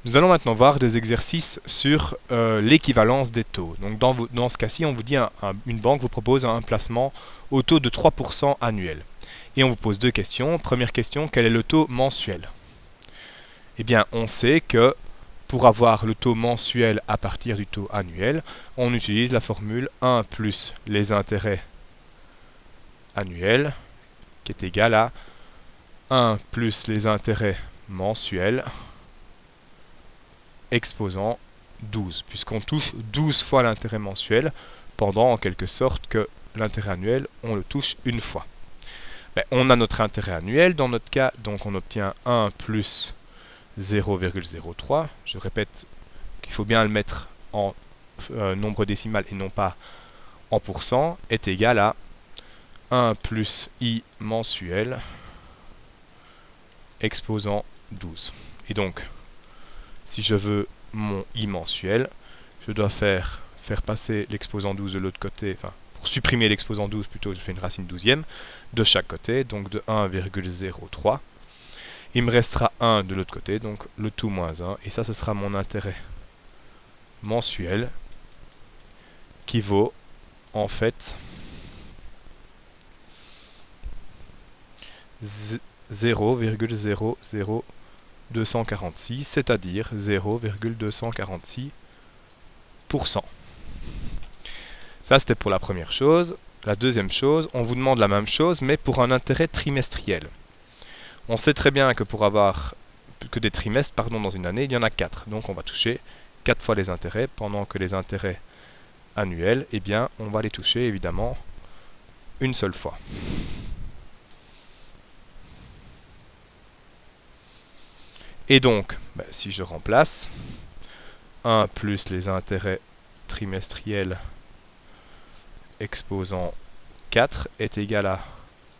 Nous allons maintenant voir des exercices sur l'équivalence des taux. Donc dans ce cas-ci, on vous dit une banque vous propose un placement au taux de 3% annuel. Et on vous pose deux questions. Première question, quel est le taux mensuel? Eh bien, on sait que pour avoir le taux mensuel à partir du taux annuel, on utilise la formule 1 plus les intérêts annuels, qui est égal à 1 plus les intérêts mensuels exposant 12, puisqu'on touche 12 fois l'intérêt mensuel, pendant en quelque sorte que l'intérêt annuel, on le touche une fois. On a notre intérêt annuel dans notre cas, donc on obtient 1 plus 0,03. Je répète qu'il faut bien le mettre en nombre décimal et non pas en pourcent, est égal à 1 plus i mensuel exposant 12. Et donc, si je veux mon i mensuel, je dois faire passer l'exposant 12 de l'autre côté, enfin, pour supprimer l'exposant 12 plutôt, je fais une racine douzième de chaque côté, donc de 1,03. Il me restera 1 de l'autre côté, donc le tout moins 1, et ça, ce sera mon intérêt mensuel, qui vaut, en fait, 0,00246, c'est-à-dire 0,246%. Ça, c'était pour la première chose. La deuxième chose, on vous demande la même chose, mais pour un intérêt trimestriel. On sait très bien que pour avoir que des trimestres dans une année, il y en a 4. Donc on va toucher 4 fois les intérêts, pendant que les intérêts annuels, eh bien, on va les toucher évidemment une seule fois. Et donc, si je remplace 1 plus les intérêts trimestriels exposant 4 est égal à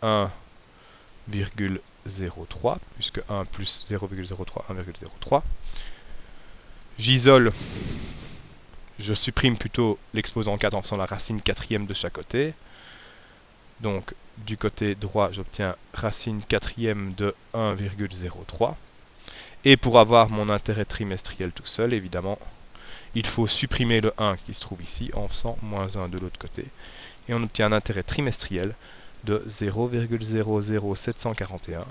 1,03, puisque 1 plus 0,03, 1,03. J'isole, je supprime plutôt l'exposant 4 en faisant la racine quatrième de chaque côté. Donc, du côté droit, j'obtiens racine quatrième de 1,03. Et pour avoir mon intérêt trimestriel tout seul, évidemment, il faut supprimer le 1 qui se trouve ici en faisant moins 1 de l'autre côté. Et on obtient un intérêt trimestriel de 0,00741,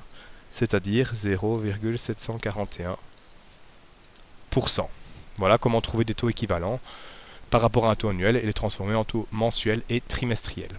c'est-à-dire 0,741%. Voilà comment trouver des taux équivalents par rapport à un taux annuel et les transformer en taux mensuel et trimestriel.